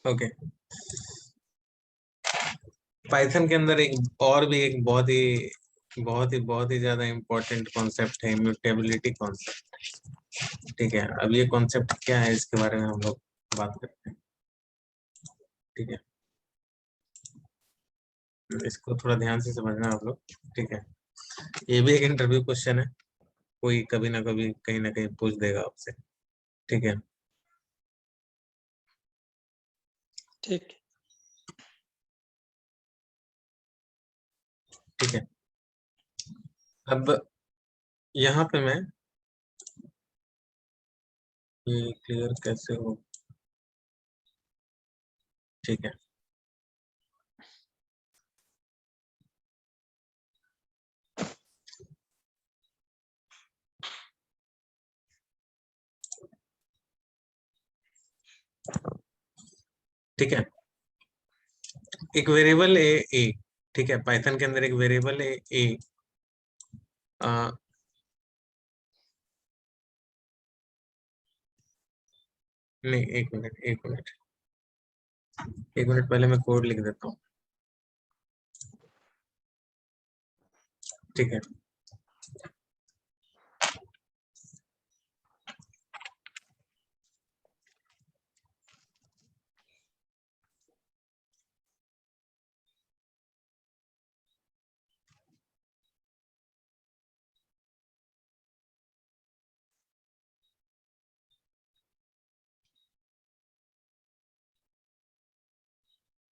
Okay. Python के अंदर एक और भी एक बहुत ही ज्यादा इम्पोर्टेंट कॉन्सेप्ट है, इम्यूटेबिलिटी कॉन्सेप्ट। ठीक है, अब ये कॉन्सेप्ट क्या है इसके बारे में हम लोग बात करते हैं। ठीक है, इसको थोड़ा ध्यान से समझना आप लोग। ठीक है, ये भी एक इंटरव्यू क्वेश्चन है, कोई कभी ना कभी कहीं ना कहीं पूछ देगा आपसे। ठीक है, ठीक। ठीक है। अब यहाँ पे मैं ये क्लियर कैसे हो। ठीक है, ठीक है। एक वेरिएबल ए, ठीक है, पाइथन के अंदर एक वेरिएबल है ए। नहीं, एक मिनट एक मिनट एक मिनट, पहले मैं कोड लिख देता हूँ। ठीक है,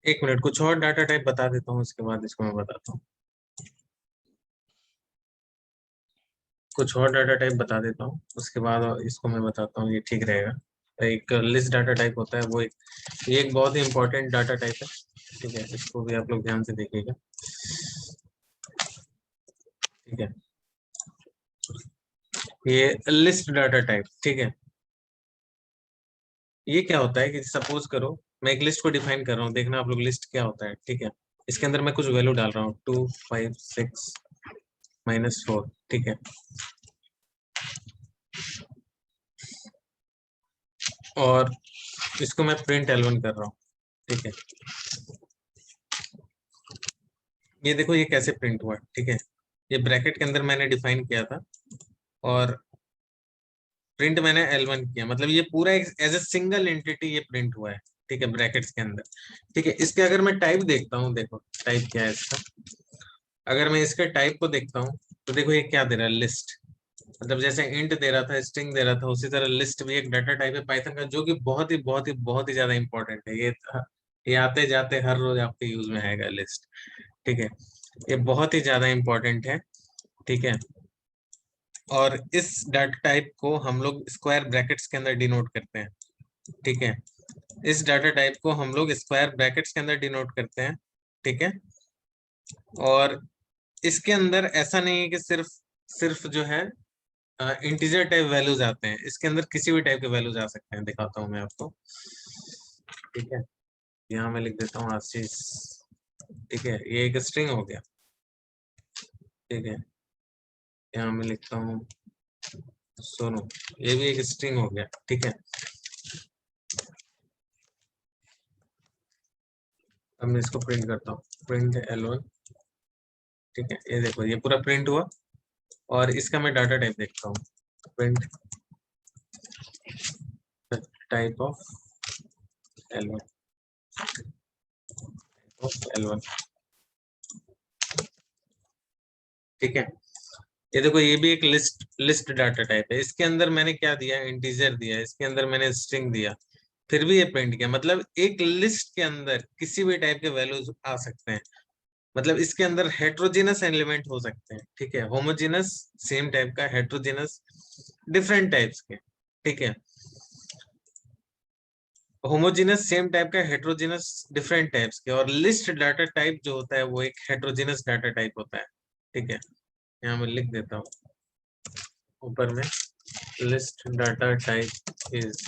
एक मिनट, कुछ और डाटा टाइप बता देता हूँ, उसके बाद इसको मैं बताता हूँ। कुछ और डाटा टाइप बता देता हूँ, उसके बाद इसको मैं बताता हूँ, ये ठीक रहेगा। एक लिस्ट डाटा टाइप होता है, वो ये एक बहुत ही इंपॉर्टेंट डाटा टाइप है। ठीक है, इसको भी आप लोग ध्यान से देखिएगा। ठीक है, ये लिस्ट डाटा टाइप। ठीक है, ये क्या होता है कि सपोज करो मैं एक लिस्ट को डिफाइन कर रहा हूँ, देखना आप लोग लिस्ट क्या होता है। ठीक है, इसके अंदर मैं कुछ वैल्यू डाल रहा हूँ, 2 5 6 -4। ठीक है, और इसको मैं प्रिंट L1 कर रहा हूँ। ठीक है, ये देखो ये कैसे प्रिंट हुआ। ठीक है, ये ब्रैकेट के अंदर मैंने डिफाइन किया था, और प्रिंट मैंने L1 किया, मतलब ये पूरा एज ए सिंगल एंटिटी ये प्रिंट हुआ है। ठीक है, ब्रैकेट्स के अंदर। ठीक है, इसके अगर मैं टाइप देखता हूँ, देखो टाइप क्या है इसका। अगर मैं इसके टाइप को देखता हूँ तो देखो ये क्या दे रहा है, लिस्ट। मतलब जैसे इंट दे रहा था, स्ट्रिंग दे रहा था, उसी तरह लिस्ट भी एक डाटा टाइप है पाइथन का, जो कि बहुत ही ज्यादा इंपॉर्टेंट है। ये आते जाते हर रोज आपके यूज में आएगा लिस्ट। ठीक है, ये बहुत ही ज्यादा इंपॉर्टेंट है। ठीक है, और इस डाटा टाइप को हम लोग स्क्वायर ब्रैकेट्स के अंदर डिनोट करते हैं। ठीक है, इस डाटा टाइप को हम लोग स्क्वायर ब्रैकेट्स के अंदर डिनोट करते हैं। ठीक है, और इसके अंदर ऐसा नहीं है कि सिर्फ सिर्फ जो है इंटीजर टाइप वैल्यूज आते हैं, इसके अंदर किसी भी टाइप के वैल्यूज आ सकते हैं। दिखाता हूँ मैं आपको। ठीक है, यहाँ मैं लिख देता हूँ आशीष। ठीक है, ये एक स्ट्रिंग हो गया। ठीक है, यहाँ मैं लिखता हूँ सोनू, ये भी एक स्ट्रिंग हो गया। ठीक है, अब मैं इसको प्रिंट करता हूँ, प्रिंट L1। ठीक है, ये देखो ये पूरा प्रिंट हुआ, और इसका मैं डाटा टाइप देखता हूँ, print type of L1 of L1। ठीक है, ये देखो ये भी एक लिस्ट डाटा टाइप है, इसके अंदर मैंने क्या दिया, इंटीजर दिया, इसके अंदर मैंने स्ट्रिंग दिया, फिर भी ये प्रिंट किया। मतलब एक लिस्ट के अंदर किसी भी टाइप के वैल्यूज आ सकते हैं, मतलब इसके अंदर हेट्रोजेनस एलिमेंट हो सकते हैं। ठीक है, होमोजेनस सेम टाइप का, हेट्रोजेनस डिफरेंट टाइप्स के। ठीक है, होमोजेनस सेम टाइप का, हेट्रोजेनस डिफरेंट टाइप्स के, और लिस्ट डाटा टाइप जो होता है वो एक हेट्रोजेनस डाटा टाइप होता है। ठीक है, यहाँ मैं लिख देता हूँ ऊपर में, list data type is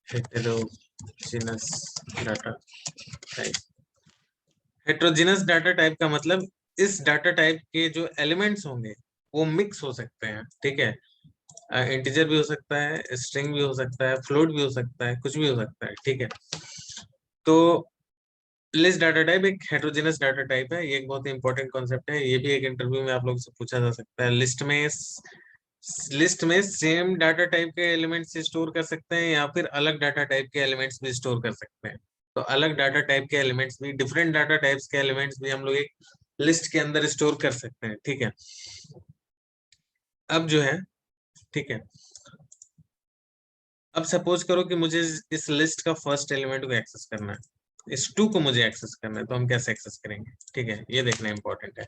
heterogeneous data type. Heterogeneous data type का मतलब इस डाटा टाइप के जो एलिमेंट्स होंगे वो मिक्स हो सकते हैं। ठीक है, इंटीजर भी हो सकता है, स्ट्रिंग भी हो सकता है, फ्लोट भी हो सकता है, कुछ भी हो सकता है, ठीक है। तो लिस्ट डाटा टाइप एक हेटेरोजेनस डाटा टाइप है, ये एक बहुत ही इंपॉर्टेंट कॉन्सेप्ट है, ये भी एक इंटरव्यू में आप लोगों से पूछा जा सकता है। लिस्ट में सेम डाटा टाइप के एलिमेंट्स स्टोर कर सकते हैं या फिर अलग डाटा टाइप के एलिमेंट्स भी स्टोर कर सकते हैं। तो अलग डाटा टाइप के एलिमेंट्स भी, डिफरेंट डाटा टाइप्स के एलिमेंट्स भी हम लोग एक लिस्ट के अंदर स्टोर कर सकते हैं, ठीक है। अब जो है, ठीक है, अब सपोज करो कि मुझे इस लिस्ट का फर्स्ट एलिमेंट को एक्सेस करना है, इस 2 को मुझे एक्सेस करना है, तो हम कैसे एक्सेस करेंगे, ठीक है, ये देखना इंपॉर्टेंट है।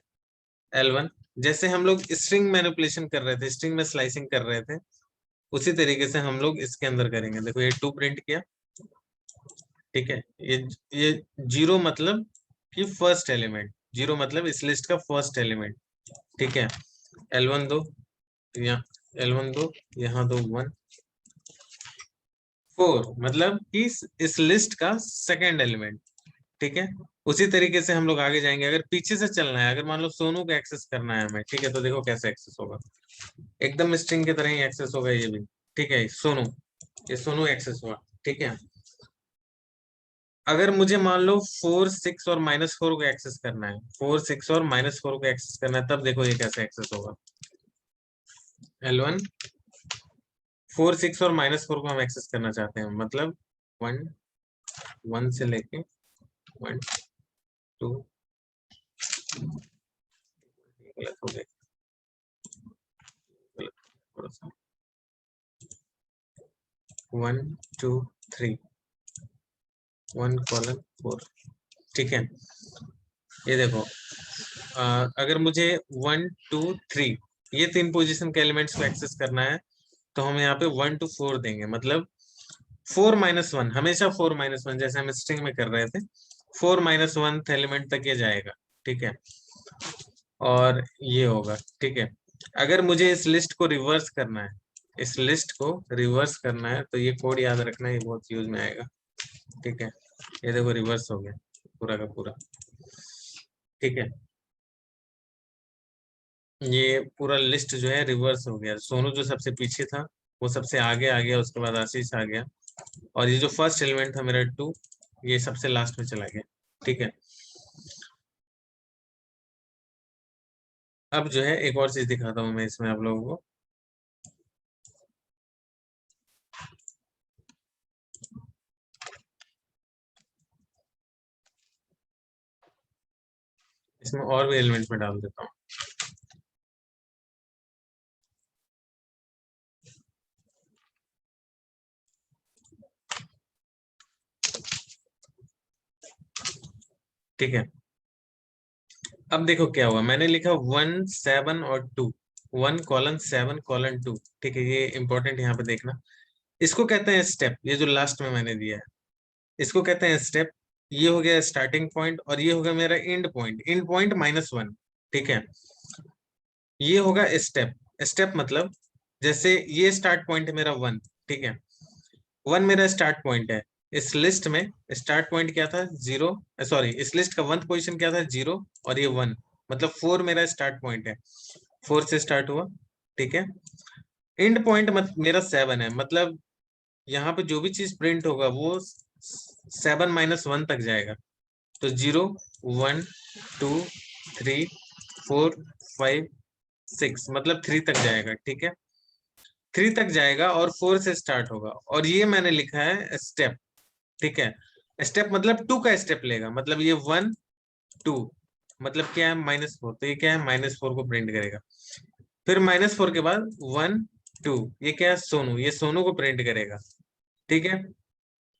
L1 जैसे हम लोग स्ट्रिंग मैनिपुलेशन कर रहे थे, स्ट्रिंग में स्लाइसिंग कर रहे थे, उसी तरीके से हम लोग इसके अंदर करेंगे। देखो ये 2 प्रिंट किया, ठीक है, ये 0 मतलब कि फर्स्ट एलिमेंट, 0 मतलब इस लिस्ट का फर्स्ट एलिमेंट, ठीक है। L1 दो, यहाँ L1 दो, यहाँ दो 1, 4 मतलब कि इस लिस्ट का सेकेंड एलिमेंट, ठीक है। उसी तरीके से हम लोग आगे जाएंगे। अगर पीछे से चलना है, अगर मान लो सोनू को एक्सेस करना है हमें, ठीक है, तो देखो कैसे एक्सेस होगा, एकदम स्ट्रिंग की तरह ही एक्सेस होगा ये भी, ठीक है। सोनू, ये सोनू एक्सेस हुआ, ठीक है। अगर मुझे मान लो 4, 6 और -4 को एक्सेस करना है, 4, 6 और -4 को एक्सेस करना है, तब देखो ये कैसे एक्सेस होगा। L1 4, 6 और -4 को हम एक्सेस करना चाहते हैं, मतलब 1 से लेके 1 2, गलत हो गया, थोड़ा सा 1 2 3 1:4, ठीक है। ये देखो, अगर मुझे 1 2 3 ये 3 पोजीशन के एलिमेंट्स को एक्सेस करना है, तो हम यहाँ पे 1 to 4 देंगे, मतलब 4 - 1, हमेशा 4 - 1, जैसे हम स्ट्रिंग में कर रहे थे, 4 - 1 एलिमेंट तक ये जाएगा, ठीक है। और ये होगा, ठीक है। अगर मुझे इस लिस्ट को रिवर्स करना है, इस लिस्ट को रिवर्स करना है, तो ये कोड याद रखना, ये बहुत यूज में आएगा, ठीक है। ये देखो रिवर्स हो गया पूरा का पूरा, ठीक है। ये पूरा लिस्ट जो है रिवर्स हो गया, सोनू जो सबसे पीछे था वो सबसे आगे आ गया, उसके बाद आशीष आ गया, और ये जो फर्स्ट एलिमेंट था मेरा 2, ये सबसे लास्ट में चला गया, ठीक है। अब जो है एक और चीज दिखाता हूँ मैं इसमें आप लोगों को। इसमें और भी एलिमेंट में डाल देता हूँ। ठीक है, अब देखो क्या हुआ, मैंने लिखा 1 7 और 2, 1:7:2, ठीक है। ये इंपॉर्टेंट यहाँ पे देखना, इसको कहते हैं स्टेप, ये जो लास्ट में मैंने दिया है इसको कहते हैं स्टेप। ये हो गया स्टार्टिंग पॉइंट और ये होगा मेरा एंड पॉइंट, एंड पॉइंट -1, ठीक है। ये होगा स्टेप, स्टेप मतलब जैसे ये स्टार्ट पॉइंट है मेरा 1, ठीक है, 1 मेरा स्टार्ट पॉइंट है। इस लिस्ट में स्टार्ट पॉइंट क्या था 0, सॉरी इस लिस्ट का 1th पोजीशन क्या था 0, और ये 1, मतलब 4 मेरा स्टार्ट पॉइंट है, 4 से स्टार्ट हुआ, ठीक है। एंड पॉइंट मेरा 7 है, मतलब यहाँ पे जो भी चीज प्रिंट होगा वो 7 - 1 तक जाएगा, तो 0 1 2 3 4 5 6, मतलब 3 तक जाएगा, ठीक है। 3 तक जाएगा और 4 से स्टार्ट होगा, और ये मैंने लिखा है स्टेप, ठीक है। स्टेप मतलब 2 का स्टेप लेगा, मतलब ये 1 2, मतलब क्या है -4, तो ये क्या है -4 को प्रिंट करेगा। फिर -4 के बाद 1 2, ये क्या है सोनू, ये सोनू को प्रिंट करेगा, ठीक है।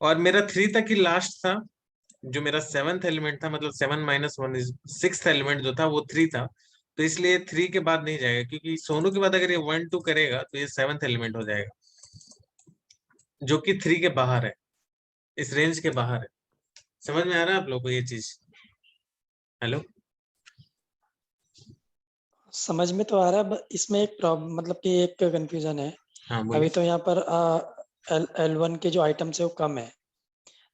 और मेरा 3 तक ही लास्ट था, जो मेरा 7th एलिमेंट था, मतलब 7 - 1 6th एलिमेंट जो था वो 3 था, तो इसलिए 3 के बाद नहीं जाएगा, क्योंकि सोनू के बाद अगर ये 1 2 करेगा तो ये 7th एलिमेंट हो जाएगा, जो कि 3 के बाहर है, इस रेंज के बाहर है। समझ में आ रहा है आप लोग को ये चीज? हेलो? समझ में तो आ रहा है, इसमें एक प्रॉब्लम, मतलब कि एक कंफ्यूजन है। हाँ अभी बोलिए। तो यहाँ पर L1 के जो आइटम्स है वो कम है,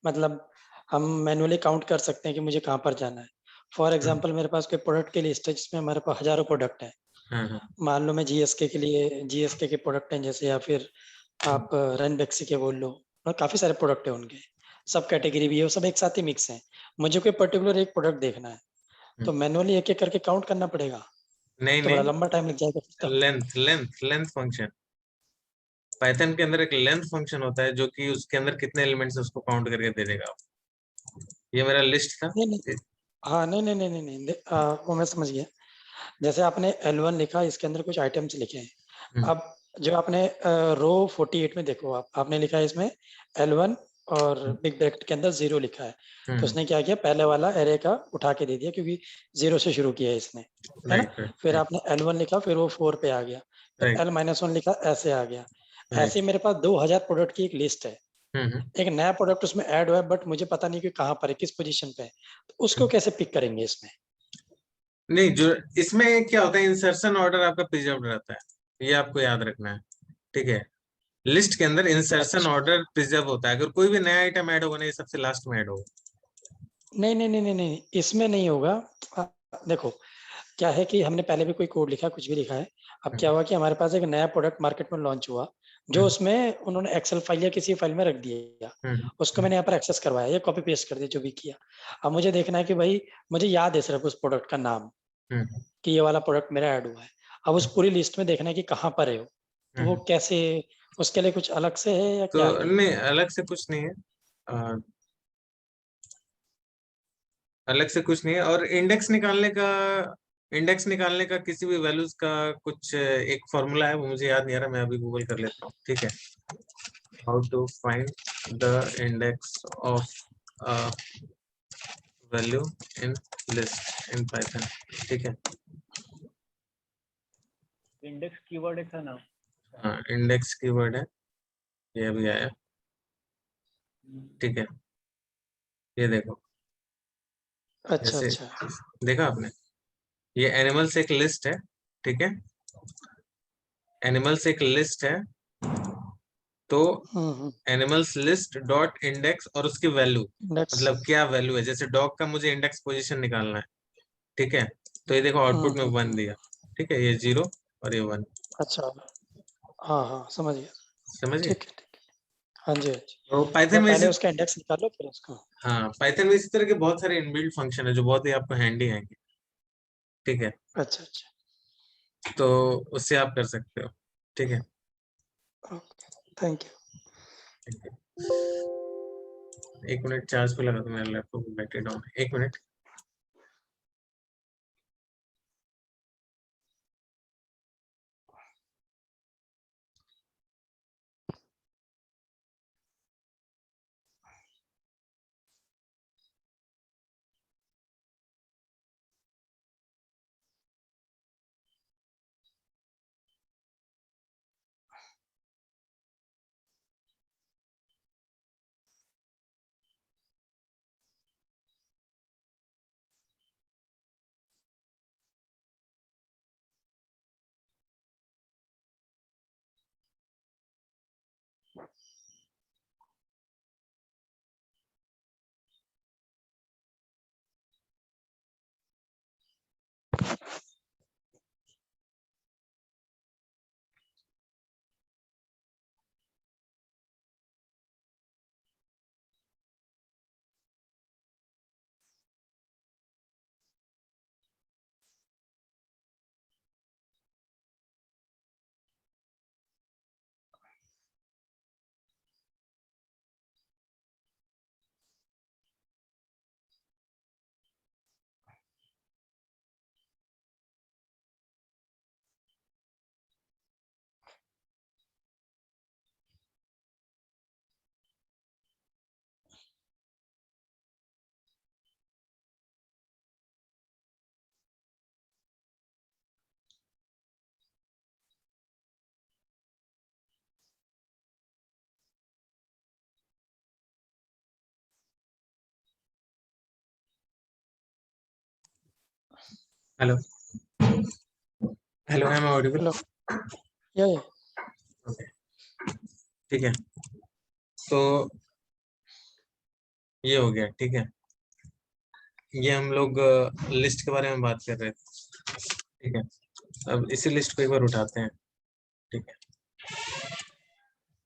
मतलब हम मैनुअली काउंट कर सकते हैं कि मुझे कहाँ पर जाना है। फॉर हाँ एग्जांपल मेरे पास कोई प्रोडक्ट की लिस्ट है जिसमें हमारे पास हजारों प्रोडक्ट हैं, हाँ हाँ मान लो मैं जीएसके के लिए जीएसके के प्रोडक्ट हैं जैसे, या फिर आप रनबैक्सी के बोल लो, और काफी सारे प्रोडक्ट है उनके, सब कैटेगरी भी है, वो सब एक साथ ही मिक्स है। मुझे कोई पर्टिकुलर एक प्रोडक्ट देखना है तो मैनुअली एक एक करके काउंट करना पड़ेगा, नहीं तो बड़ा नहीं, लंबा टाइम लग जाएगा फिर तो। लेंथ फंक्शन, पाइथन के अंदर एक लेंथ फंक्शन होता है जो कि उसके अंदर कितने एलिमेंट्स है उसको काउंट करके दे देगा। ये मेरा लिस्ट था। नहीं नहीं, हाँ नहीं नहीं नहीं नहीं नहीं, वो मैं समझ गया। जैसे आपने L1 लिखा, इसके अंदर कुछ आइटम्स लिखे हैं। हम्म, अब जो आपने रो 48 में देखो, आपने लिखा है इसमें L1 और बिग ब्रैकेट के अंदर 0 लिखा है, तो उसने क्या किया, पहले वाला एरे का उठा के दे दिया क्योंकि 0 से शुरू किया है इसने, है ना। राइट फिर राइट आपने L1 लिखा, फिर वो 4 पे आ गया, फिर राइट L-1 लिखा, ऐसे आ गया। ऐसे राइट। ही मेरे पास 2000 प्रोडक्ट की एक लिस्ट है। हम्म, एक नया प्रोडक्ट उसमें ऐड हुआ है, बट मुझे पता नहीं कि कहाँ पर है, किस पोजीशन पे है, तो उसको हम्म। कैसे पिक करेंगे इसमें? नहीं, जो इसमें क्या होता है, इंसर्शन ऑर्डर आपका प्रिजर्व रहता है, ये आपको याद रखना है। ठीक है, लिस्ट के अंदर इंसर्शन अच्छा, ऑर्डर प्रिजर्व होता है। अगर कोई भी नया आइटम ऐड होगा ना, ये सबसे लास्ट में ऐड होगा। नहीं नहीं नहीं नहीं नहीं, इसमें नहीं होगा। आ, देखो, क्या है कि हमने पहले भी कोई कोड लिखा, कुछ भी लिखा है। अब क्या हम्म, हुआ कि हमारे पास एक नया प्रोडक्ट मार्केट में लॉन्च हुआ, जो हम्म, उसमें उन्होंने एक्सेल फाइल या किसी फाइल में रख दिया, हम्म, उसको मैंने यहाँ पर एक्सेस करवाया या कॉपी पेस्ट कर दिया, जो भी किया। अब मुझे देखना है कि भाई, मुझे याद है सिर्फ उस प्रोडक्ट का नाम, हम्म, कि ये वाला प्रोडक्ट मेरा ऐड हुआ है। अब उस पूरी लिस्ट में देखना है कि कहाँ पर है वो, तो वो हम्म। कैसे, उसके लिए कुछ अलग से है या तो क्या है? नहीं, अलग से कुछ नहीं है। अ, अलग से कुछ नहीं है। और इंडेक्स निकालने का किसी भी वैल्यूज का कुछ एक फॉर्मूला है, वो मुझे याद नहीं आ रहा, मैं अभी गूगल कर लेता हूँ। ठीक है, how to find the index of value in list in Python. ठीक है, इंडेक्स कीवर्ड है ना। हाँ इंडेक्स कीवर्ड है, ये अभी आया। ठीक है, ये देखो, अच्छा जैसे अच्छा। देखा आपने, ये एनिमल्स एक लिस्ट है। ठीक है, एनिमल्स एक लिस्ट है, तो हम्म। एनिमल्स लिस्ट डॉट इंडेक्स और उसकी वैल्यू, इंडेक्स। मतलब क्या वैल्यू है। जैसे डॉग का मुझे इंडेक्स पोजीशन निकालना है। ठीक है, तो ये देखो आउटपुट में 1 हम्म। दिया। ठीक है, ये 0 और ये 1। अच्छा, हाँ हाँ समझ गया। समझिए। ठीक है ठीक है। हाँ जी हाँ जी। तो पाइथन मतलब में पहले इसी, उसका इंडेक्स निकालो फिर उसको। हाँ पाइथन में इसी तरह के बहुत सारे इनबिल्ट फंक्शन है जो बहुत ही आपको हैंडी आएंगे। ठीक है, अच्छा अच्छा। तो उससे आप कर सकते हो। ठीक है, ओके, थैंक यू। ठीक है। 1 मिनट चार्ज पे लगा तो मेरा लैपटॉप बैटरी डाउन है। 1 minute. Hello, hello, am audible? Hello. ये ओके, ठीक है, तो ये हो गया। ठीक है, ये हम लोग लिस्ट के बारे में बात कर रहे थे। ठीक है, अब इसी लिस्ट को एक बार उठाते हैं, ठीक है।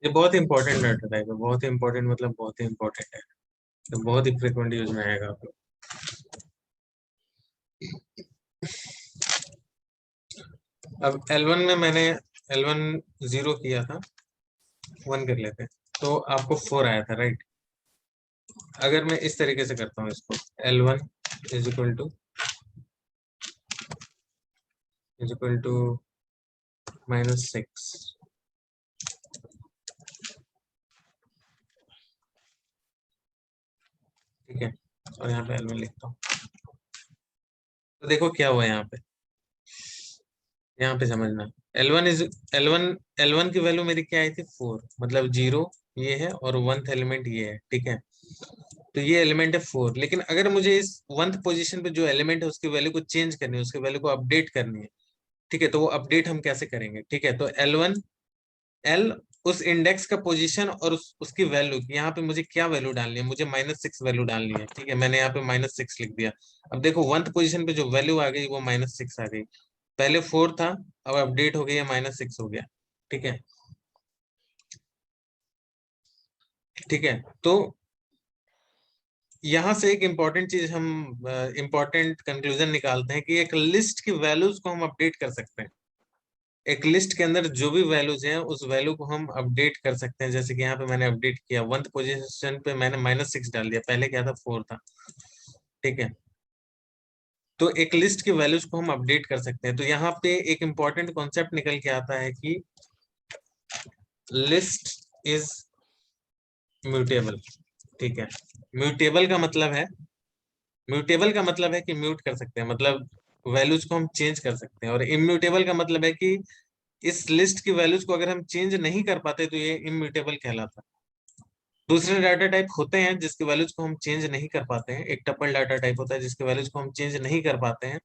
ये बहुत इंपॉर्टेंट डाटा टाइप है, बहुत ही इंपॉर्टेंट, मतलब बहुत ही इंपॉर्टेंट है, तो बहुत ही फ्रिक्वेंट यूज में आएगा आप लोग। अब L1 में मैंने L1 0 किया था, 1 कर लेते हैं, तो आपको 4 आया था, राइट। अगर मैं इस तरीके से करता हूँ इसको, L1 इज इक्वल टू -6, ठीक है, और यहाँ पे L1 लिखता हूँ, तो देखो क्या हुआ यहाँ पे समझना। L1 की वैल्यू मेरी क्या आई थी, 4, मतलब 0 ये है और 1th एलिमेंट ये है, ठीक है। तो ये एलिमेंट है 4, लेकिन अगर मुझे इस 1th पोजीशन पे जो एलिमेंट है उसकी वैल्यू को चेंज करनी है, उसकी वैल्यू को अपडेट करनी है, ठीक है, तो वो अपडेट हम कैसे करेंगे, ठीक है। तो L उस इंडेक्स का पोजीशन और उसकी वैल्यू, यहाँ पे मुझे क्या वैल्यू डालनी है, मुझे -6 वैल्यू डालनी है, ठीक है। मैंने यहाँ पे -6 लिख दिया। अब देखो 1th पोजीशन पे जो वैल्यू आ गई वो -6 आ गई, पहले 4 था, अब अपडेट हो गया, -6 हो गया, ठीक है, ठीक है। तो यहां से एक इंपॉर्टेंट चीज हम इंपॉर्टेंट कंक्लूजन निकालते हैं कि एक लिस्ट की वैल्यूज को हम अपडेट कर सकते हैं। एक लिस्ट के अंदर जो भी वैल्यूज हैं उस वैल्यू को हम अपडेट कर सकते हैं, जैसे कि यहाँ पे मैंने अपडेट किया, 1th पोजीशन पे मैंने -6 डाल दिया, पहले क्या था, 4 था, ठीक है। तो एक लिस्ट की वैल्यूज को हम अपडेट कर सकते हैं। तो यहाँ पे एक इंपॉर्टेंट कॉन्सेप्ट निकल के आता है कि लिस्ट इज म्यूटेबल, ठीक है। म्यूटेबल का मतलब है, म्यूटेबल का मतलब है कि म्यूट कर सकते हैं, मतलब वैल्यूज को हम चेंज कर सकते हैं, और इम्यूटेबल का मतलब है कि इस लिस्ट की वैल्यूज को अगर हम चेंज नहीं कर पाते तो ये इम्यूटेबल कहलाता है। दूसरे डाटा टाइप होते हैं जिसकी वैल्यूज को हम चेंज नहीं कर पाते हैं, एक टपल डाटा टाइप होता है जिसकी वैल्यूज को हम चेंज नहीं कर पाते हैं,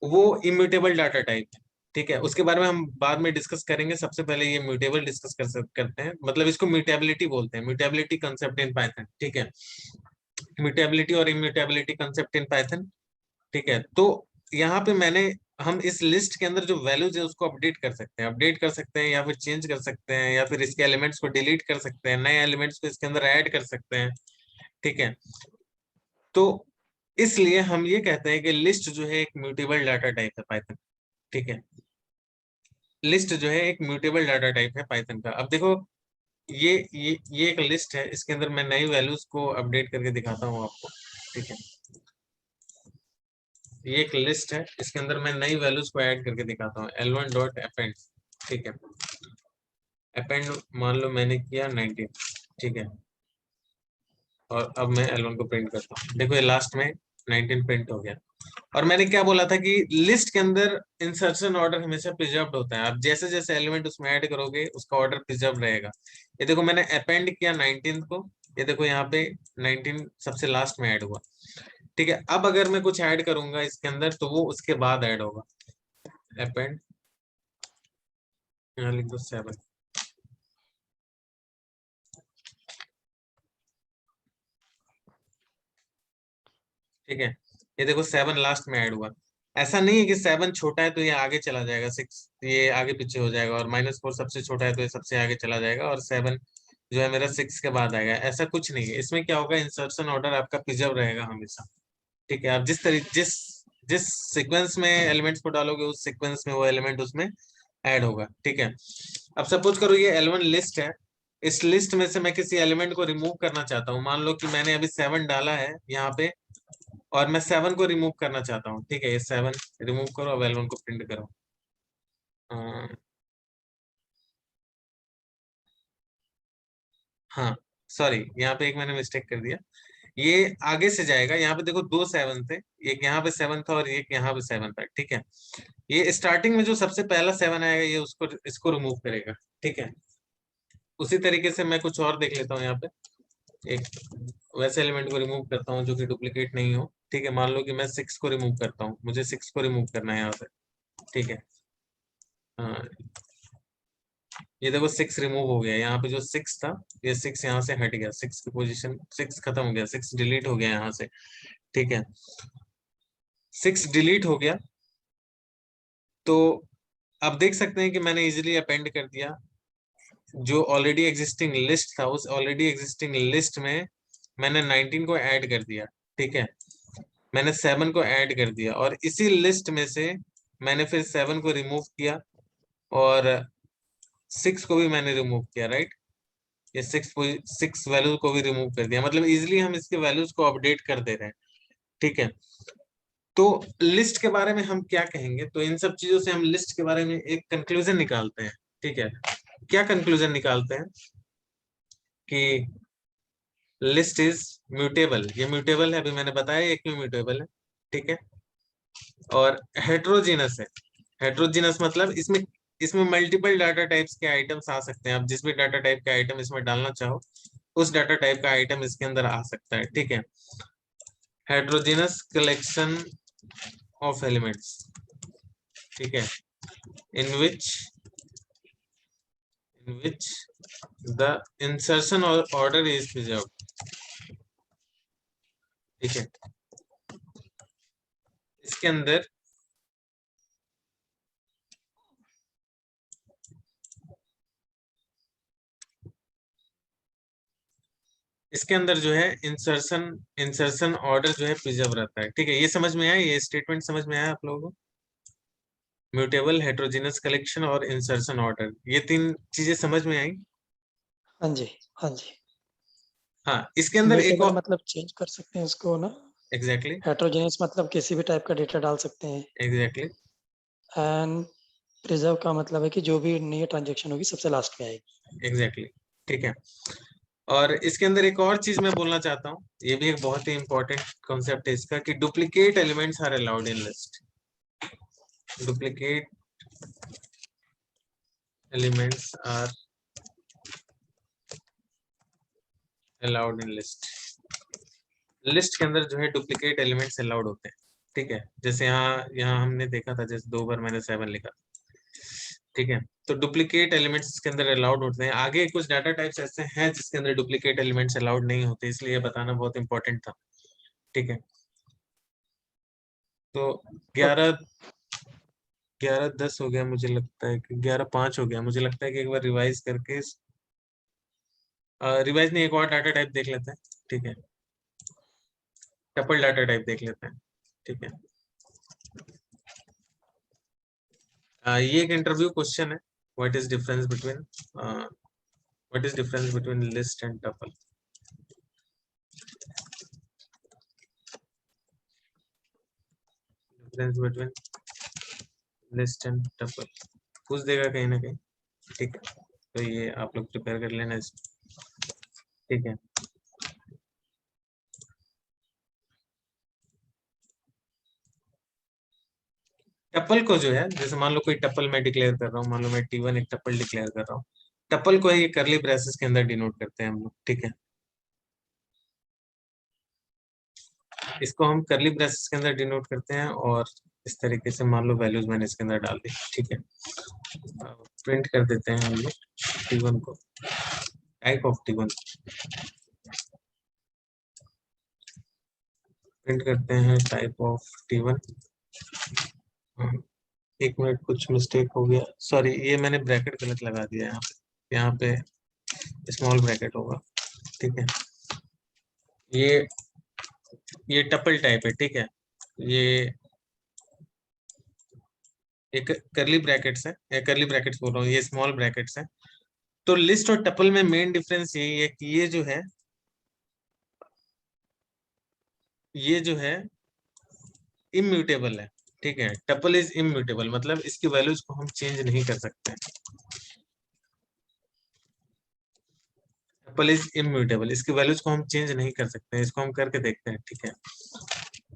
वो इम्यूटेबल डाटा टाइप है, ठीक है। उसके बारे में हम बाद में डिस्कस करेंगे, सबसे पहले ये म्यूटेबल डिस्कस करते हैं, मतलब इसको म्यूटेबिलिटी बोलते हैं, म्यूटेबिलिटी कंसेप्ट इन पाइथन, ठीक है। म्यूटेबिलिटी और इम्यूटेबिलिटी कंसेप्ट इन पाइथन, ठीक है। तो यहाँ पे हम इस लिस्ट के अंदर जो वैल्यूज है उसको अपडेट कर सकते हैं या फिर चेंज कर सकते हैं, या फिर इसके एलिमेंट्स को डिलीट कर सकते हैं, नए एलिमेंट्स को इसके अंदर ऐड कर सकते हैं, ठीक है। तो इसलिए हम ये कहते हैं कि लिस्ट जो है एक म्यूटेबल डाटा टाइप है पाइथन, ठीक है। लिस्ट जो है एक म्यूटेबल डाटा टाइप है पाइथन का। अब देखो ये एक लिस्ट है, इसके अंदर मैं नई वैल्यूज को अपडेट करके दिखाता हूँ आपको, ठीक है। ये एक लिस्ट है, इसके अंदर मैं नई वैल्यूज को ऐड करके दिखाता हूँ, L1 डॉट अपेंड, ठीक है। अपेंड मान लो मैंने किया 19, ठीक है, और अब मैं L1 को प्रिंट करता हूँ, देखो ये लास्ट में 19 प्रिंट हो गया। और मैंने क्या बोला था कि लिस्ट के अंदर इंसर्शन ऑर्डर हमेशा प्रिजर्व्ड होता है, आप जैसे जैसे एलिमेंट उसमें ऐड करोगे उसका ऑर्डर प्रिजर्व रहेगा। ये देखो मैंने अपेंड किया 19 को, ये देखो यहाँ पे 19 सबसे लास्ट में ऐड हुआ, ठीक है। अब अगर मैं कुछ ऐड करूंगा इसके अंदर तो वो उसके बाद ऐड होगा। अपेंड, यहाँ लिख दो 7, ठीक है। ये देखो 7 लास्ट में ऐड हुआ। ऐसा नहीं है कि 7 छोटा है तो ये आगे चला जाएगा, 6 ये आगे पीछे हो जाएगा, और -4 सबसे छोटा है तो ये सबसे आगे चला जाएगा, और 7 जो है मेरा 6 के बाद आएगा, ऐसा कुछ नहीं है। इसमें क्या होगा, इंसर्शन ऑर्डर आपका प्रिजर्व रहेगा हमेशा, ठीक है। आप जिस सीक्वेंस में एलिमेंट्स को डालोगे उस सीक्वेंस में वो एलिमेंट उसमें ऐड होगा, ठीक है। अब सपोज करो ये L1 लिस्ट है, इस लिस्ट में से मैं किसी एलिमेंट को रिमूव करना चाहता हूँ, मान लो कि मैंने अभी 7 डाला है यहाँ पे, और मैं 7 को रिमूव करना चाहता हूँ, ठीक है। ये 7 रिमूव करो, अब L1 को प्रिंट करो। हाँ, सॉरी, यहाँ पे एक मैंने मिस्टेक कर दिया, ये आगे से जाएगा। यहाँ पे देखो 2 7 थे, एक यहाँ पे 7 था और एक यहाँ पे 7 था, ठीक है। ये स्टार्टिंग में जो सबसे पहला 7 आएगा ये उसको इसको रिमूव करेगा, ठीक है। उसी तरीके से मैं कुछ और देख लेता हूँ, यहाँ पे एक वैसे एलिमेंट को रिमूव करता हूँ जो कि डुप्लीकेट नहीं हो, ठीक है। मान लो कि मैं 6 को रिमूव करता हूँ, मुझे 6 को रिमूव करना है यहाँ से, ठीक है। हाँ, ये देखो 6 रिमूव हो गया, यहाँ पे जो 6 था ये 6 यहाँ से हट गया, 6 की पोजीशन 6 खत्म हो गया, 6 डिलीट हो गया यहाँ से, ठीक है। 6 डिलीट हो गया, तो अब देख सकते हैं कि मैंने इजीली अपेंड कर दिया। जो ऑलरेडी एग्जिस्टिंग लिस्ट था, उस ऑलरेडी एग्जिस्टिंग लिस्ट में मैंने 19 को ऐड कर दिया। ठीक है, मैंने 7 को ऐड कर दिया, और इसी लिस्ट में से मैंने फिर 7 को रिमूव किया और 6 को भी मैंने रिमूव किया, राइट। ये 6 वैल्यू को भी रिमूव कर दिया, मतलब इजिली हम इसके वैल्यूज को अपडेट कर दे रहे हैं। ठीक है, तो लिस्ट के बारे में हम क्या कहेंगे, तो इन सब चीजों से हम लिस्ट के बारे में एक कंक्लूजन निकालते हैं। ठीक है, क्या कंक्लूजन निकालते हैं कि लिस्ट इज म्यूटेबल। ये म्यूटेबल है, अभी मैंने बताया ये क्यों म्यूटेबल है। ठीक है, और हेट्रोजीनस है। हेट्रोजीनस मतलब इसमें इसमें मल्टीपल डाटा टाइप्स के आइटम्स आ सकते हैं। आप जिस भी डाटा टाइप के आइटम इसमें डालना चाहो, उस डाटा टाइप का आइटम इसके अंदर आ सकता है। ठीक है, हेट्रोजीनस कलेक्शन ऑफ एलिमेंट्स। ठीक है, in which the insertion or order is preserved. ठीक है, इसके अंदर जो है इंसर्शन ऑर्डर जो है प्रिजर्व रहता है। ठीक है, ये समझ में आया, ये स्टेटमेंट समझ में आया आप लोगों को? म्यूटेबल, हेट्रोजीनस कलेक्शन और इंसर्शन ऑर्डर, ये 3 चीजें समझ में आई? हाँ जी, हाँ जी। हाँ, इसके अंदर एक म्यूटेबल और मतलब चेंज कर सकते हैं इसको ना। एग्जैक्टली हेट्रोजेनियस मतलब किसी भी टाइप का डेटा डाल सकते हैं। एग्जैक्टली एंड प्रिजर्व का मतलब है कि जो भी नई ट्रांजैक्शन होगी सबसे लास्ट में आएगी। एग्जैक्टली ठीक है, और इसके अंदर एक और चीज मैं बोलना चाहता हूँ, ये भी एक बहुत ही इंपॉर्टेंट कॉन्सेप्ट है इसका, कि duplicate elements are allowed in list. Duplicate elements are allowed in list. List के अंदर जो है डुप्लीकेट एलिमेंट्स अलाउड होते हैं। ठीक है, जैसे यहाँ यहाँ हमने देखा था, जैसे 2 बार मैंने 7 लिखा। ठीक है, तो डुप्लीकेट एलिमेंट्स इसके अंदर अलाउड होते हैं। आगे कुछ डाटा टाइप्स ऐसे हैं जिसके अंदर डुप्लीकेट एलिमेंट्स अलाउड नहीं होते, इसलिए ये बताना बहुत इंपॉर्टेंट था। ठीक है, तो 11:10 हो गया, मुझे लगता है कि 11:05 हो गया। मुझे लगता है कि एक बार रिवाइज करके, रिवाइज नहीं, एक और डाटा टाइप देख लेते हैं। ठीक है, टपल डाटा टाइप देख लेते हैं। ठीक है, ये एक इंटरव्यू क्वेश्चन है। What is difference between list and tuple? Difference between list and tuple पूछ देगा कहीं ना कहीं। ठीक है, तो ये आप लोग प्रिपेयर कर लेना इसको। ठीक है, टपल को जो है, जैसे मान लो कोई टपल मैं डिक्लेयर कर रहा हूँ, मान लो मैं T1 एक टपल डिक्लेयर कर रहा हूँ। टपल को ये करली ब्रेसेस के अंदर डिनोट करते हैं हम लोग। ठीक है, इसको हम करली ब्रेसेस के अंदर डिनोट करते हैं, और इस तरीके से मान लो वैल्यूज मैंने इसके अंदर डाल दी। ठीक है, प्रिंट कर देते हैं हम लोग T1 को, टाइप ऑफ T1 प्रिंट करते हैं, टाइप ऑफ T1। एक मिनट, कुछ मिस्टेक हो गया, सॉरी, ये मैंने ब्रैकेट गलत लगा दिया यहाँ पे स्मॉल ब्रैकेट होगा। ठीक है, ये टपल टाइप है। ठीक है, ये एक करली ब्रैकेट्स है, करली ब्रैकेट्स बोल रहा हूँ, ये स्मॉल ब्रैकेट्स है। तो लिस्ट और टपल में मेन डिफरेंस यही है कि ये जो है इम्यूटेबल है। ठीक है, टपल इज इम्यूटेबल, मतलब इसकी वैल्यूज को हम चेंज नहीं कर सकते। टपल इज इम्यूटेबल, इसकी वैल्यूज को हम चेंज नहीं कर सकते। इसको हम करके देखते हैं। ठीक है,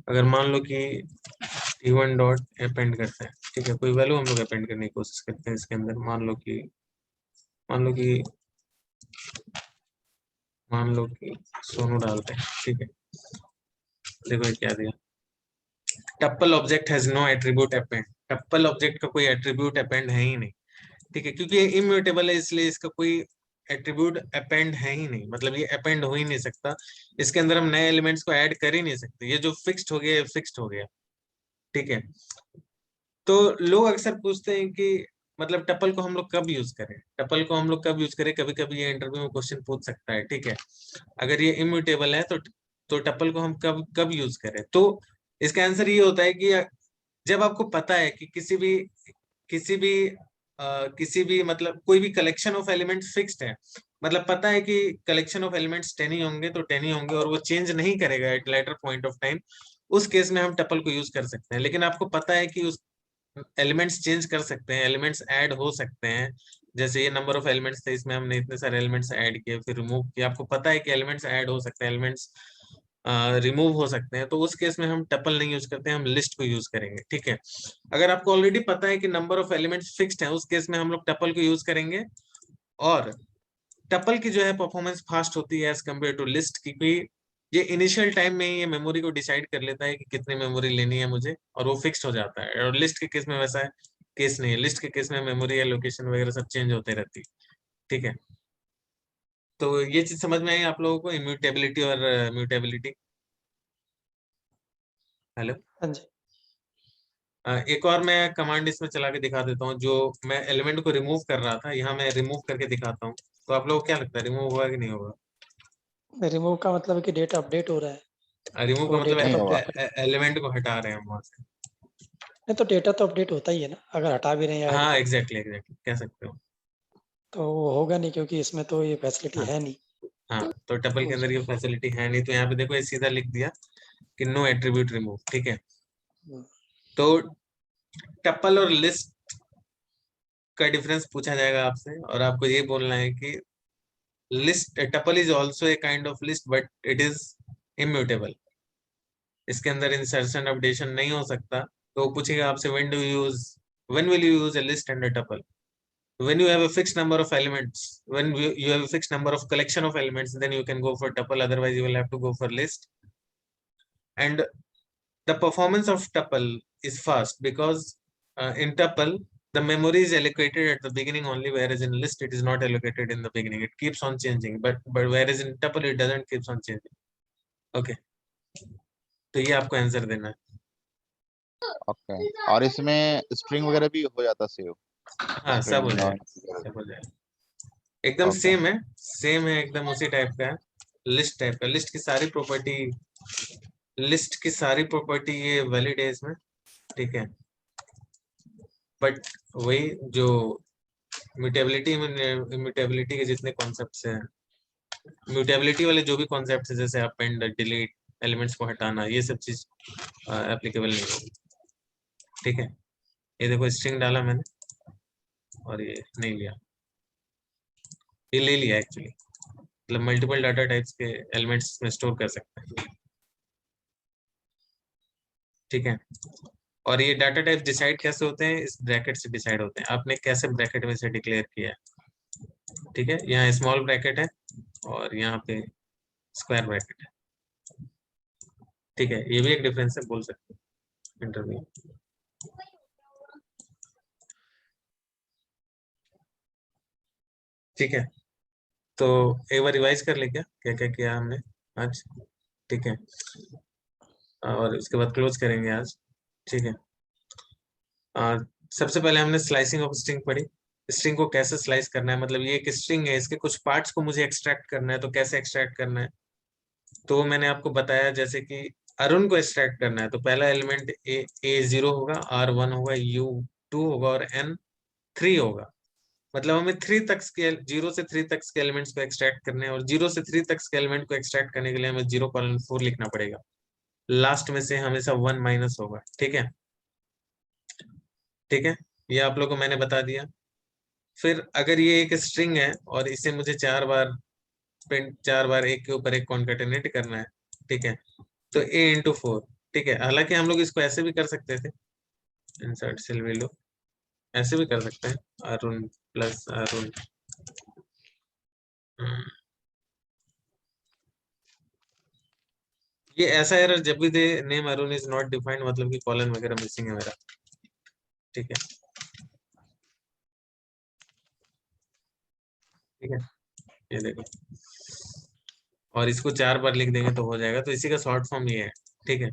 अगर मान लो कि T1 डॉट अपेंड करते हैं। ठीक है, कोई वैल्यू हम लोग अपेंड करने की कोशिश करते हैं इसके अंदर। मान लो कि सोनू डालते हैं। ठीक है, देखो ये क्या दिया, tuple object has no attribute append. Tuple object का कोई एट्रीब्यूट अपेंड है ही नहीं। ठीक है, क्योंकि ये इम्यूटेबल है, इसलिए इसका कोई एट्रीब्यूट अपेंड है ही नहीं, मतलब ये अपेंड हो ही नहीं सकता। इसके अंदर हम नए एलिमेंट्स को ऐड कर ही नहीं सकते। ये जो फिक्स्ड हो गया, फिक्स्ड हो गया। ठीक है, तो लोग अक्सर पूछते हैं कि मतलब टपल को हम लोग कब यूज करें, टपल को हम लोग कब यूज करें, कभी कभी ये इंटरव्यू में क्वेश्चन पूछ सकता है, ठीक है। अगर ये इम्यूटेबल है तो टपल को हम कब कब यूज करें, तो इसका आंसर ये होता है कि जब आपको पता है कि किसी भी किसी भी मतलब कोई भी कलेक्शन ऑफ एलिमेंट्स फिक्स्ड है, मतलब पता है कि कलेक्शन ऑफ एलिमेंट्स 10 ही होंगे तो 10 ही होंगे और वो चेंज नहीं करेगा at later point of time, उस केस में हम टपल को यूज कर सकते हैं। लेकिन आपको पता है कि उस एलिमेंट्स चेंज कर सकते हैं, एलिमेंट्स ऐड हो सकते हैं, जैसे ये नंबर ऑफ एलिमेंट्स थे, इसमें हमने इतने सारे एलिमेंट्स ऐड किए फिर रिमूव किया, आपको पता है कि एलिमेंट्स ऐड हो सकते हैं, एलिमेंट्स रिमूव हो सकते हैं, तो उस केस में हम टपल नहीं यूज करते हैं, हम लिस्ट को यूज करेंगे, ठीक है। अगर आपको ऑलरेडी पता है कि नंबर ऑफ एलिमेंट्स फिक्स्ड है, उस केस में हम लोग टपल को यूज करेंगे। और टपल की जो है परफॉर्मेंस फास्ट होती है एज कम्पेयर टू लिस्ट, क्योंकि ये इनिशियल टाइम में ही ये मेमोरी को डिसाइड कर लेता है कि कितनी मेमोरी लेनी है मुझे, और वो फिक्स्ड हो जाता है। और लिस्ट के केस में वैसा है केस नहीं है, लिस्ट के केस में मेमोरी या लोकेशन वगैरह सब चेंज होते रहती है, ठीक है। तो ये चीज समझ में आई आप लोगों को, इम्यूटेबिलिटी और म्यूटेबिलिटी। हेलो। हाँ जी। एक और मैं कमांड इसमें चला के दिखा देता हूँ, जो मैं एलिमेंट को रिमूव कर रहा था, यहाँ मैं रिमूव करके दिखाता हूँ। तो आप लोगों को क्या लगता है, रिमूव होगा कि नहीं होगा? रिमूव का मतलब है कि डेटा अपडेट हो रहा है, रिमूव का तो मतलब डेटा नहीं तो होगा। अपडेट कर, एलिमेंट को हटा रहे हैं हम वहां से। नहीं तो डेटा तो अपडेट होता ही है ना, अगर हटा भी रहे हैं या ऐड हाँ कर रहे हैं एग्जैक्टली एग्जैक्टली कह सकते हो। तो वो होगा नहीं, क्योंकि इसमें तो ये फैसिलिटी हाँ है नहीं। हाँ, तो टपल के तो अंदर ये फैसिलिटी है नहीं, तो यहाँ पे देखो ये सीधा लिख दिया कि नो एट्रीब्यूट रिमूव, ठीक है। तो टपल और लिस्ट का डिफरेंस पूछा जाएगा आपसे, और आपको ये बोलना है कि list tuple is also a kind of list but it is immutable. इसके अंदर इंसर्शन अपडेशन नहीं हो सकता। तो वो पूछेगा आपसे when will you use A list and a tuple? When you have a fixed number of elements, when you have a fixed number of collection of elements, then you can go for tuple, otherwise you will have to go for list. And the performance of tuple is fast because in tuple the memory is allocated at the beginning only, whereas in list it is not allocated in the beginning, it keeps on changing, but whereas in tuple it doesn't keeps on changing, okay। तो ये आपको answer देना है। Okay, और इसमें string वगैरह भी हो जाता सेव? हाँ सब हो स्ट्रिंग और जाएगा, सब हो जाएगा, एकदम ओके। सेम है एकदम उसी टाइप का है। लिस्ट टाइप का, लिस्ट की सारी प्रॉपर्टी ये वैलिड है इसमें, ठीक है। बट वही जो म्यूटेबिलिटी में, म्यूटेबिलिटी के जितने कॉन्सेप्ट्स हैं, म्यूटेबिलिटी वाले जो भी कॉन्सेप्ट्स हैं, जैसे अपेंड डिलीट, एलिमेंट्स को हटाना, ये सब चीज एप्लीकेबल नहीं होगी, ठीक है। ये देखो स्ट्रिंग डाला मैंने और ये नहीं लिया, ये ले लिया एक्चुअली, मतलब मल्टीपल डाटा टाइप्स के एलिमेंट्स में स्टोर कर सकते हैं, ठीक है। और ये डाटा टाइप डिसाइड कैसे होते हैं, इस ब्रैकेट से डिसाइड होते हैं, आपने कैसे ब्रैकेट में से डिक्लेयर किया है, ठीक है। यहाँ स्मॉल ब्रैकेट है और यहाँ पे स्क्वायर ब्रैकेट है, ठीक है। ये भी एक डिफरेंस है, बोल सकते हैं इंटरव्यू, ठीक है। तो एक बार रिवाइज कर ले क्या क्या क्या किया हमने आज, ठीक है। और इसके बाद क्लोज करेंगे आज, ठीक है। सबसे पहले हमने स्लाइसिंग ऑफ स्ट्रिंग पढ़ी, स्ट्रिंग को कैसे स्लाइस करना है, मतलब ये एक स्ट्रिंग है, इसके कुछ पार्ट्स को मुझे एक्सट्रैक्ट करना है, तो कैसे एक्सट्रैक्ट करना है, तो मैंने आपको बताया जैसे कि अरुण को एक्सट्रैक्ट करना है, तो पहला एलिमेंट A0 होगा, R1 होगा, U2 होगा और N3 होगा। मतलब हमें 3 तक के 0 से 3 तक के एलिमेंट्स को एक्सट्रैक्ट करने हैं, और 0 से 3 तक के एलिमेंट को एक्सट्रैक्ट करने के लिए हमें 0:4 लिखना पड़ेगा, लास्ट में से हमेशा 1 माइनस होगा, ठीक है, ठीक है। ये आप लोगों को मैंने बता दिया। फिर अगर ये एक स्ट्रिंग है और इसे मुझे 4 बार प्रिंट, 4 बार एक के ऊपर एक कॉन्केटेनेट करना है, ठीक है, तो A × 4, ठीक है। हालांकि हम लोग इसको ऐसे भी कर सकते थे, इंसर्ट सेल वैल्यू, ऐसे भी कर सकते हैं, अरुण प्लस अरुण, ये ऐसा एरर जब भी दे name Arun is not defined, मतलब कि कॉलन वगैरह मिसिंग है मेरा, ठीक है, ठीक है। ये देखो, और इसको 4 बार लिख देंगे तो हो जाएगा, तो इसी का शॉर्ट फॉर्म ये है, ठीक है।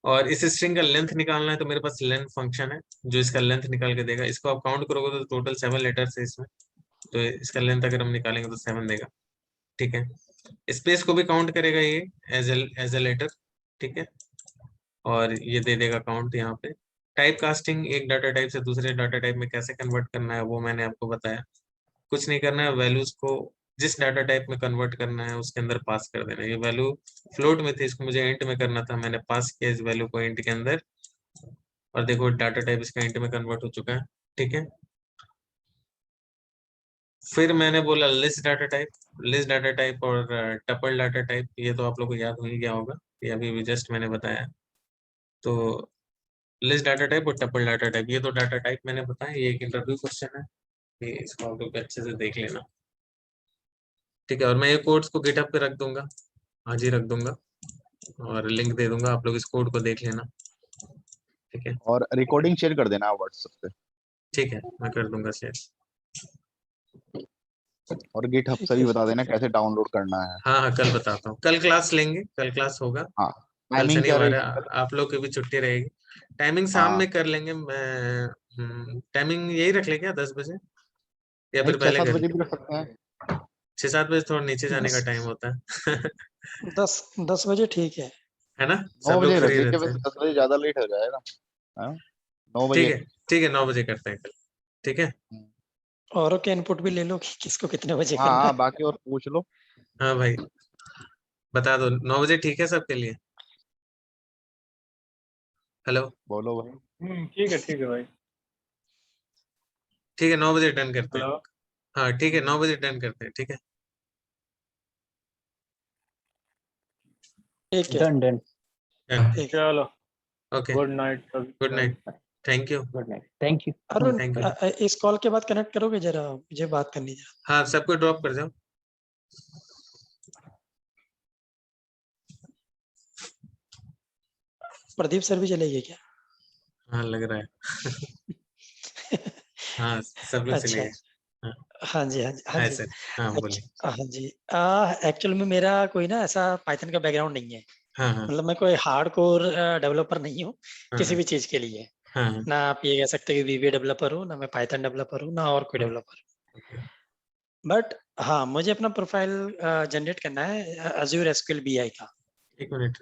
और इस स्ट्रिंग का लेंथ निकालना है तो मेरे पास लेंथ फंक्शन है जो इसका लेंथ निकाल के देगा। इसको आप काउंट करोगे तो टोटल 7 लेटर्स है इसमें, तो इसका लेंथ अगर हम निकालेंगे तो 7 देगा। ठीक है, स्पेस को भी काउंट करेगा ये एज ए लेटर। ठीक है, और ये दे देगा काउंट यहाँ पे। टाइप कास्टिंग, एक डाटा टाइप से दूसरे डाटा टाइप में कैसे कन्वर्ट करना है वो मैंने आपको बताया। कुछ नहीं करना है, वैल्यूज को जिस डाटा टाइप में कन्वर्ट करना है उसके अंदर पास कर देना है। ये वैल्यू फ्लोट में थी, इसको मुझे इंट में करना था, मैंने पास किया इस वैल्यू को इंट के अंदर, और देखो डाटा टाइप इसका इंट में कन्वर्ट हो चुका है। ठीक है, फिर मैंने बोला list data type. List data type और टपल डाटा टाइप, ये तो आप लोग को याद हो ही गया होगा, ये अभी जस्ट मैंने बताया। तो लिस्ट डाटा टाइप और टपल डाटा टाइप, ये दो डाटा टाइप मैंने बताया। ये एक इंटरव्यू क्वेश्चन है, ये इसको आप लोग अच्छे से देख लेना। ठीक है, और मैं ये कोड्स को गिटहब पे रख दूंगा, आज ही रख दूंगा, और लिंक दे दूंगा, आप लोग इस कोड को देख लेना। ठीक है, और रिकॉर्डिंग शेयर कर देना व्हाट्सएप पे। ठीक है, मैं कर दूंगा शेयर। और गिटहब ठीक से भी है बता सर। देना कैसे डाउनलोड करना है। हाँ हाँ, कल बताता हूँ, कल क्लास लेंगे, कल क्लास होगा। हाँ, कल टाइमिंग क्या शनिवार है, रहेगी कल? आप लोग की भी छुट्टी रहेगी। टाइमिंग शाम हाँ, में कर लेंगे, मैं टाइमिंग यही रख ले क्या, 10 बजे या नहीं फिर पहले 6-7 कर? बजे भी रख सकते हैं। 6-7 बजे थोड़ा नीचे जाने का दस टाइम होता है। 10 बजे ठीक है। है ना, 9 सब लोग बजे रख फ्री लीजिए, रहते वैसे हैं। 10 बजे ज्यादा लेट हो जाएगा। हाँ, 9 ठीक बजे। है, ठीक है, 9 बजे करते हैं कल। ठीक है, औरों के इनपुट भी ले लो कि किसको कितने बजे हाँ करना हाँ, है। बाकी और पूछ लो। हाँ भाई, बता दो 9 बजे ठीक है सबके लिए? हेलो, बोलो भाई। ठीक है भाई। ठीक है, 9 बजे डन करते हैं। हेलो। हाँ ठीक है, 9 बजे डन करते हैं। ठीक है, ठीक है। Done done. डन। ठीक है। चलो, ओके, गुड नाइट सभी। Good night, thank you. Good night, thank you. Arun thank you. इस कॉल के बाद कनेक्ट करोगे जरा, मुझे बात करनी जरा। हाँ, सबको ड्रॉप कर जाओ। प्रदीप सर भी चलेंगे क्या? हाँ, लग रहा है। हाँ, सब लोग चले अच्छा। गए। हाँ, हाँ जी, हाँ जी, हाँ हाय जी। सर। हाँ बोलिए। हाँ जी। एक्चुअल में मेरा कोई ना ऐसा पाइथन का बैकग्राउंड नहीं है। हाँ हाँ मतलब मैं कोई हार्डकोर डेवलपर नहीं हूँ हाँ किसी भी चीज के लिए। हाँ हाँ ना आप ये कह सकते कि वीबी डेवलपर हूँ, ना मैं पाइथन डेवलपर हूँ, ना और कोई हाँ, डेवलपर। ओके। बट हाँ, मुझे अपना प्रोफाइल जनरेट करना है अज़ूर एसक्यूएल बीआई का। एक मिनट।